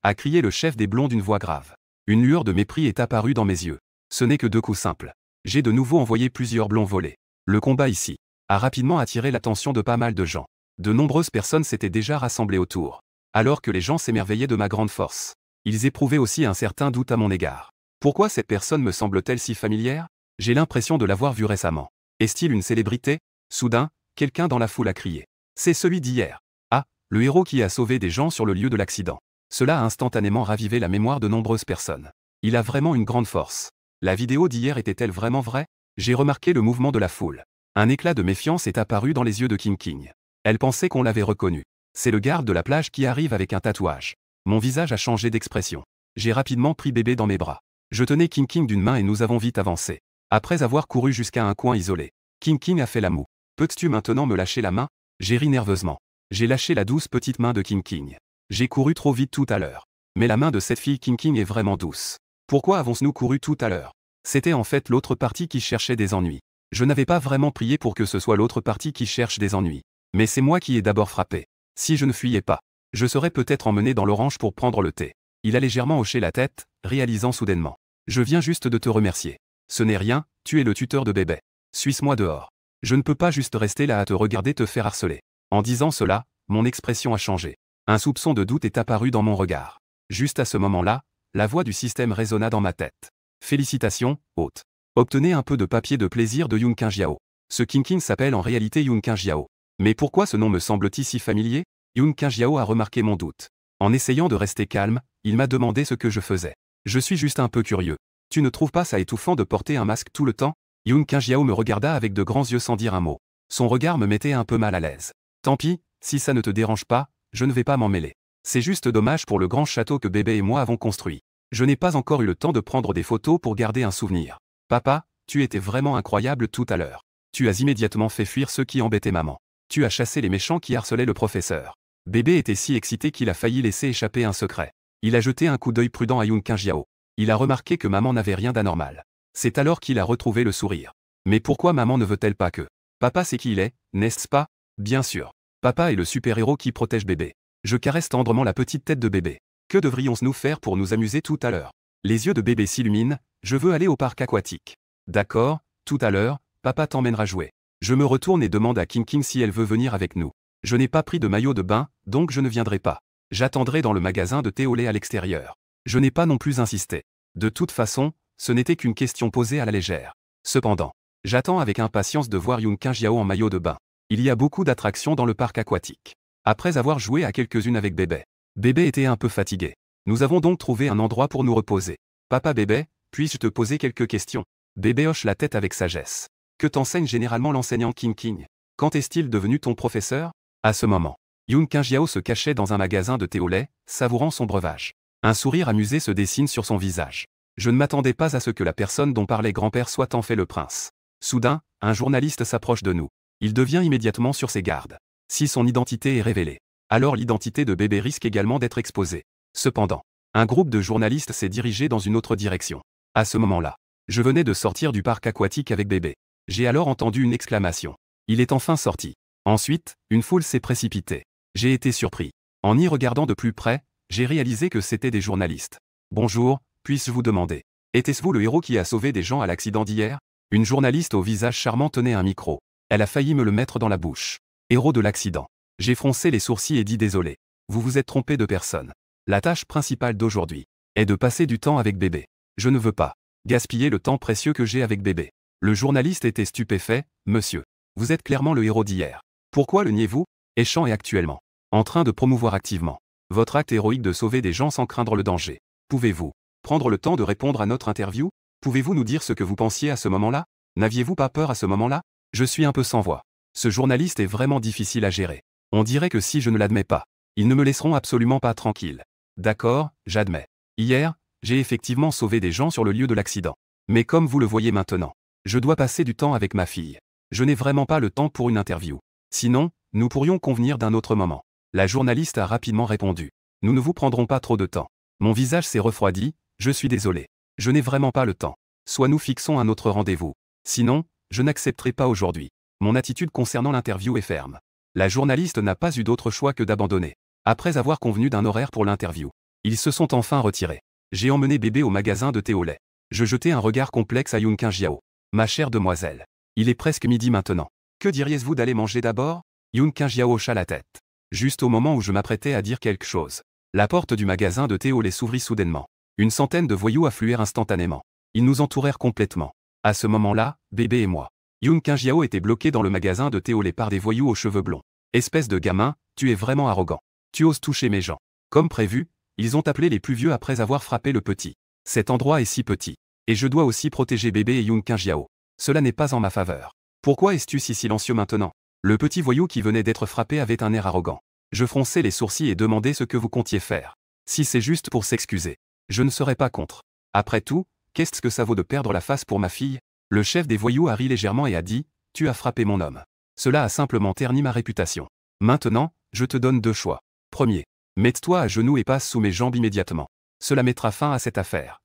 A crié le chef des blonds d'une voix grave. Une lueur de mépris est apparue dans mes yeux. Ce n'est que 2 coups simples. J'ai de nouveau envoyé plusieurs blonds voler. Le combat ici a rapidement attiré l'attention de pas mal de gens. De nombreuses personnes s'étaient déjà rassemblées autour. Alors que les gens s'émerveillaient de ma grande force. Ils éprouvaient aussi un certain doute à mon égard. Pourquoi cette personne me semble-t-elle si familière? J'ai l'impression de l'avoir vue récemment. Est-il une célébrité? Soudain, quelqu'un dans la foule a crié. C'est celui d'hier. Ah, le héros qui a sauvé des gens sur le lieu de l'accident. Cela a instantanément ravivé la mémoire de nombreuses personnes. Il a vraiment une grande force. La vidéo d'hier était-elle vraiment vraie? J'ai remarqué le mouvement de la foule. Un éclat de méfiance est apparu dans les yeux de King. Elle pensait qu'on l'avait reconnu. C'est le garde de la plage qui arrive avec un tatouage. Mon visage a changé d'expression. J'ai rapidement pris bébé dans mes bras. Je tenais King d'une main et nous avons vite avancé. Après avoir couru jusqu'à un coin isolé, King a fait la moue. Peux-tu maintenant me lâcher la main? J'ai ri nerveusement. J'ai lâché la douce petite main de King. J'ai couru trop vite tout à l'heure. Mais la main de cette fille King est vraiment douce. Pourquoi avons-nous couru tout à l'heure? C'était en fait l'autre partie qui cherchait des ennuis. Je n'avais pas vraiment prié pour que ce soit l'autre partie qui cherche des ennuis. Mais c'est moi qui ai d'abord frappé. Si je ne fuyais pas, je serais peut-être emmené dans l'orange pour prendre le thé. Il a légèrement hoché la tête, réalisant soudainement. Je viens juste de te remercier. Ce n'est rien, tu es le tuteur de bébé. Suis-moi dehors. Je ne peux pas juste rester là à te regarder te faire harceler. En disant cela, mon expression a changé. Un soupçon de doute est apparu dans mon regard. Juste à ce moment-là, la voix du système résonna dans ma tête. Félicitations, hôte. Obtenez un peu de papier de plaisir de Yoon Kang-jiao. Ce King s'appelle en réalité Yoon Kang-jiao. Mais pourquoi ce nom me semble-t-il si familier? Yoon Kang-jiao a remarqué mon doute. En essayant de rester calme, il m'a demandé ce que je faisais. Je suis juste un peu curieux. Tu ne trouves pas ça étouffant de porter un masque tout le temps? Yoon Kang-jiao me regarda avec de grands yeux sans dire un mot. Son regard me mettait un peu mal à l'aise. Tant pis, si ça ne te dérange pas, je ne vais pas m'en mêler. C'est juste dommage pour le grand château que bébé et moi avons construit. Je n'ai pas encore eu le temps de prendre des photos pour garder un souvenir. Papa, tu étais vraiment incroyable tout à l'heure. Tu as immédiatement fait fuir ceux qui embêtaient maman. Tu as chassé les méchants qui harcelaient le professeur. Bébé était si excité qu'il a failli laisser échapper un secret. Il a jeté un coup d'œil prudent à Yoon Kang-jiao. Il a remarqué que maman n'avait rien d'anormal. C'est alors qu'il a retrouvé le sourire. Mais pourquoi maman ne veut-elle pas que papa sait qui il est, n'est-ce pas? Bien sûr. Papa est le super-héros qui protège bébé. Je caresse tendrement la petite tête de bébé. Que devrions-nous faire pour nous amuser tout à l'heure? Les yeux de bébé s'illuminent. Je veux aller au parc aquatique. D'accord, tout à l'heure, papa t'emmènera jouer. Je me retourne et demande à King si elle veut venir avec nous. Je n'ai pas pris de maillot de bain, donc je ne viendrai pas. J'attendrai dans le magasin de thé au lait à l'extérieur. Je n'ai pas non plus insisté. De toute façon, ce n'était qu'une question posée à la légère. Cependant, j'attends avec impatience de voir Yoon Kang-jiao en maillot de bain. Il y a beaucoup d'attractions dans le parc aquatique. Après avoir joué à quelques-unes avec bébé. Bébé était un peu fatigué. Nous avons donc trouvé un endroit pour nous reposer. Papa bébé, puis-je te poser quelques questions? Bébé hoche la tête avec sagesse. Que t'enseigne généralement l'enseignant King? Quand est-il devenu ton professeur? À ce moment, Yoon Kang-jiao se cachait dans un magasin de thé au lait, savourant son breuvage. Un sourire amusé se dessine sur son visage. Je ne m'attendais pas à ce que la personne dont parlait grand-père soit en fait le prince. Soudain, un journaliste s'approche de nous. Il devient immédiatement sur ses gardes. Si son identité est révélée, alors l'identité de bébé risque également d'être exposée. Cependant, un groupe de journalistes s'est dirigé dans une autre direction. À ce moment-là, je venais de sortir du parc aquatique avec bébé. J'ai alors entendu une exclamation. Il est enfin sorti. Ensuite, une foule s'est précipitée. J'ai été surpris. En y regardant de plus près, j'ai réalisé que c'était des journalistes. Bonjour, puis-je vous demander, était-ce vous le héros qui a sauvé des gens à l'accident d'hier? Une journaliste au visage charmant tenait un micro. Elle a failli me le mettre dans la bouche. Héros de l'accident. J'ai froncé les sourcils et dit désolé. Vous vous êtes trompé de personne. La tâche principale d'aujourd'hui est de passer du temps avec bébé. Je ne veux pas gaspiller le temps précieux que j'ai avec bébé. Le journaliste était stupéfait. Monsieur, vous êtes clairement le héros d'hier. Pourquoi le niez-vous? Eschan est actuellement en train de promouvoir activement votre acte héroïque de sauver des gens sans craindre le danger. Pouvez-vous prendre le temps de répondre à notre interview? Pouvez-vous nous dire ce que vous pensiez à ce moment-là? N'aviez-vous pas peur à ce moment-là? Je suis un peu sans voix. Ce journaliste est vraiment difficile à gérer. On dirait que si je ne l'admets pas, ils ne me laisseront absolument pas tranquille. D'accord, j'admets. Hier, j'ai effectivement sauvé des gens sur le lieu de l'accident. Mais comme vous le voyez maintenant, je dois passer du temps avec ma fille. Je n'ai vraiment pas le temps pour une interview. Sinon, nous pourrions convenir d'un autre moment. La journaliste a rapidement répondu. Nous ne vous prendrons pas trop de temps. Mon visage s'est refroidi, je suis désolé. Je n'ai vraiment pas le temps. Soit nous fixons un autre rendez-vous. Sinon, je n'accepterai pas aujourd'hui. Mon attitude concernant l'interview est ferme. La journaliste n'a pas eu d'autre choix que d'abandonner. Après avoir convenu d'un horaire pour l'interview, ils se sont enfin retirés. J'ai emmené bébé au magasin de thé au lait. Je jetai un regard complexe à Yoon Kang-jiao. Ma chère demoiselle, il est presque midi maintenant. Que diriez-vous d'aller manger d'abord? Yoon Kang-jiao hocha la tête. Juste au moment où je m'apprêtais à dire quelque chose, la porte du magasin de thé au lait s'ouvrit soudainement. Une centaine de voyous affluèrent instantanément. Ils nous entourèrent complètement. À ce moment-là, bébé et moi. Yoon Kang-jiao était bloqué dans le magasin de thé au lait par des voyous aux cheveux blonds. Espèce de gamin, tu es vraiment arrogant. Tu oses toucher mes gens. Comme prévu, ils ont appelé les plus vieux après avoir frappé le petit. Cet endroit est si petit. Et je dois aussi protéger bébé et Yoon Kang-jiao. Cela n'est pas en ma faveur. Pourquoi es-tu si silencieux maintenant? Le petit voyou qui venait d'être frappé avait un air arrogant. Je fronçai les sourcils et demandai ce que vous comptiez faire. Si c'est juste pour s'excuser, je ne serai pas contre. Après tout, qu'est-ce que ça vaut de perdre la face pour ma fille? Le chef des voyous a ri légèrement et a dit, tu as frappé mon homme. Cela a simplement terni ma réputation. Maintenant, je te donne deux choix. Premier, mets-toi à genoux et passe sous mes jambes immédiatement. Cela mettra fin à cette affaire.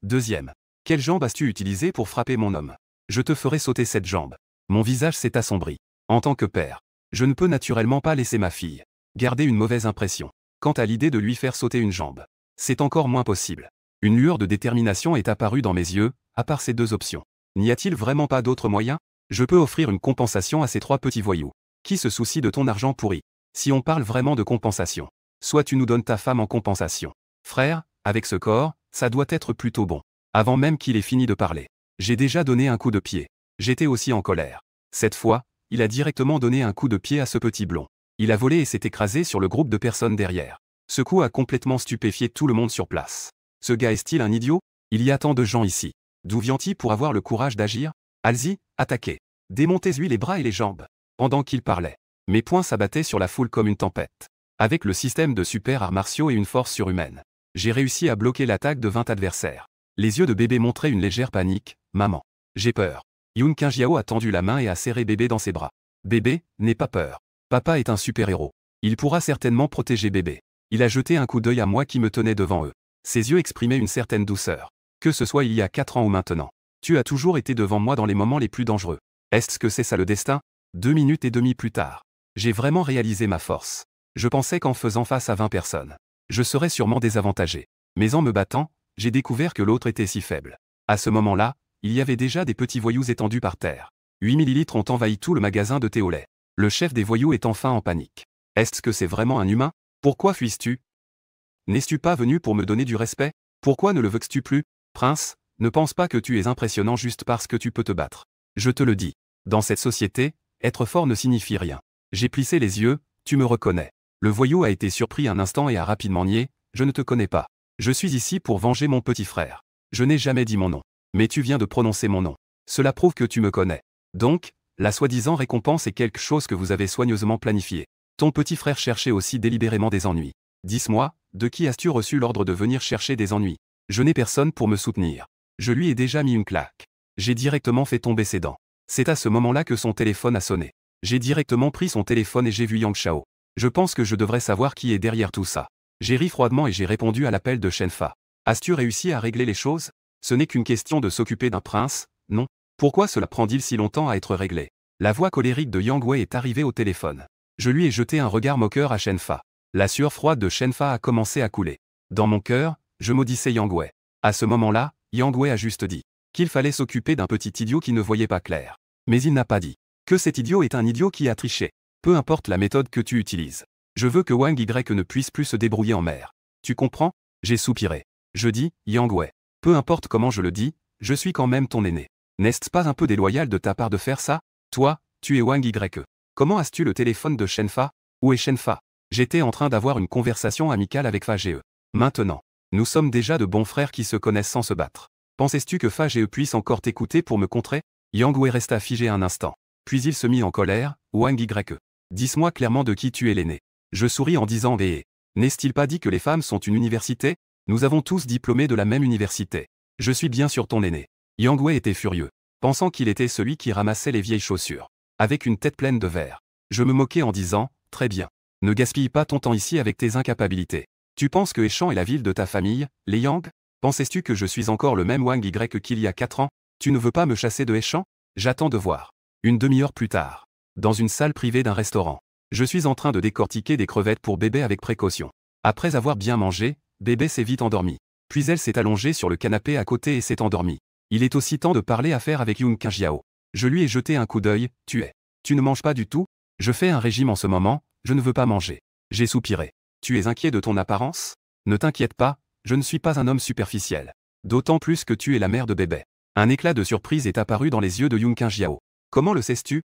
Deuxième, quelle jambe as-tu utilisée pour frapper mon homme? Je te ferai sauter cette jambe. Mon visage s'est assombri. En tant que père, je ne peux naturellement pas laisser ma fille garder une mauvaise impression. Quant à l'idée de lui faire sauter une jambe, c'est encore moins possible. Une lueur de détermination est apparue dans mes yeux, à part ces deux options. N'y a-t-il vraiment pas d'autre moyen? Je peux offrir une compensation à ces trois petits voyous. Qui se soucie de ton argent pourri? Si on parle vraiment de compensation, soit tu nous donnes ta femme en compensation. Frère, avec ce corps, ça doit être plutôt bon. Avant même qu'il ait fini de parler, J'ai déjà donné un coup de pied. J'étais aussi en colère. Cette fois, il a directement donné un coup de pied à ce petit blond. Il a volé et s'est écrasé sur le groupe de personnes derrière. Ce coup a complètement stupéfié tout le monde sur place. Ce gars est-il un idiot? Il y a tant de gens ici. D'où vient-il pour avoir le courage d'agir? Allez-y, attaquez. Démontez-lui les bras et les jambes. Pendant qu'il parlait, mes poings s'abattaient sur la foule comme une tempête. Avec le système de super arts martiaux et une force surhumaine, j'ai réussi à bloquer l'attaque de 20 adversaires. Les yeux de bébé montraient une légère panique. Maman, j'ai peur. Yun Qingjiao a tendu la main et a serré bébé dans ses bras. Bébé, n'aie pas peur. Papa est un super-héros. Il pourra certainement protéger bébé. Il a jeté un coup d'œil à moi qui me tenais devant eux. Ses yeux exprimaient une certaine douceur. Que ce soit il y a 4 ans ou maintenant. Tu as toujours été devant moi dans les moments les plus dangereux. Est-ce que c'est ça le destin? 2 minutes et demie plus tard, j'ai vraiment réalisé ma force. Je pensais qu'en faisant face à 20 personnes, je serais sûrement désavantagé. Mais en me battant, j'ai découvert que l'autre était si faible. À ce moment-là, il y avait déjà des petits voyous étendus par terre. 8 millilitres ont envahi tout le magasin de thé au lait. Le chef des voyous est enfin en panique. Est-ce que c'est vraiment un humain? Pourquoi fuis-tu? N'es-tu pas venu pour me donner du respect? Pourquoi ne le veux-tu plus? Prince, ne pense pas que tu es impressionnant juste parce que tu peux te battre. Je te le dis. Dans cette société, être fort ne signifie rien. J'ai plissé les yeux, tu me reconnais. Le voyou a été surpris un instant et a rapidement nié, je ne te connais pas. Je suis ici pour venger mon petit frère. Je n'ai jamais dit mon nom. Mais tu viens de prononcer mon nom. Cela prouve que tu me connais. Donc, la soi-disant récompense est quelque chose que vous avez soigneusement planifié. Ton petit frère cherchait aussi délibérément des ennuis. Dis-moi, de qui as-tu reçu l'ordre de venir chercher des ennuis? Je n'ai personne pour me soutenir. Je lui ai déjà mis une claque. J'ai directement fait tomber ses dents. C'est à ce moment-là que son téléphone a sonné. J'ai directement pris son téléphone et j'ai vu Yang Shao. Je pense que je devrais savoir qui est derrière tout ça. J'ai ri froidement et j'ai répondu à l'appel de Shenfa. As-tu réussi à régler les choses? Ce n'est qu'une question de s'occuper d'un prince, non? Pourquoi cela prend-il si longtemps à être réglé? La voix colérique de Yang Wei est arrivée au téléphone. Je lui ai jeté un regard moqueur à Shenfa. La sueur froide de Shenfa a commencé à couler. Dans mon cœur, je maudissais Yang Wei. À ce moment-là, Yang Wei a juste dit qu'il fallait s'occuper d'un petit idiot qui ne voyait pas clair. Mais il n'a pas dit que cet idiot est un idiot qui a triché. Peu importe la méthode que tu utilises. Je veux que Wang Y ne puisse plus se débrouiller en mer. Tu comprends? J'ai soupiré. Je dis, Yang Wei. Peu importe comment je le dis, je suis quand même ton aîné. N'est-ce pas un peu déloyal de ta part de faire ça? Toi, tu es Wang Y. Comment as-tu le téléphone de Shenfa? Où est Shenfa? J'étais en train d'avoir une conversation amicale avec Fa Ge. Maintenant, nous sommes déjà de bons frères qui se connaissent sans se battre. Pensais-tu que Fa Ge puisse encore t'écouter pour me contrer? Yang Wei resta figé un instant. Puis il se mit en colère. Wang Y. Dis-moi clairement de qui tu es l'aîné. Je souris en disant VE. N'est-il pas dit que les femmes sont une université? Nous avons tous diplômé de la même université. Je suis bien sûr ton aîné. Yang Wei était furieux, pensant qu'il était celui qui ramassait les vieilles chaussures. Avec une tête pleine de verre. Je me moquais en disant, très bien. Ne gaspille pas ton temps ici avec tes incapabilités. Tu penses que Eshan est la ville de ta famille, les Yang? Pensais-tu que je suis encore le même Wang Y qu'il y a 4 ans? Tu ne veux pas me chasser de Eshan? J'attends de voir. Une demi-heure plus tard. Dans une salle privée d'un restaurant. Je suis en train de décortiquer des crevettes pour bébé avec précaution. Après avoir bien mangé, bébé s'est vite endormi. Puis elle s'est allongée sur le canapé à côté et s'est endormie. Il est aussi temps de parler affaire avec Yun Qingjiao. Je lui ai jeté un coup d'œil, Tu ne manges pas du tout? Je fais un régime en ce moment, je ne veux pas manger. J'ai soupiré. Tu es inquiet de ton apparence? Ne t'inquiète pas, je ne suis pas un homme superficiel. D'autant plus que tu es la mère de bébé. Un éclat de surprise est apparu dans les yeux de Yun Qingjiao. Comment le sais-tu?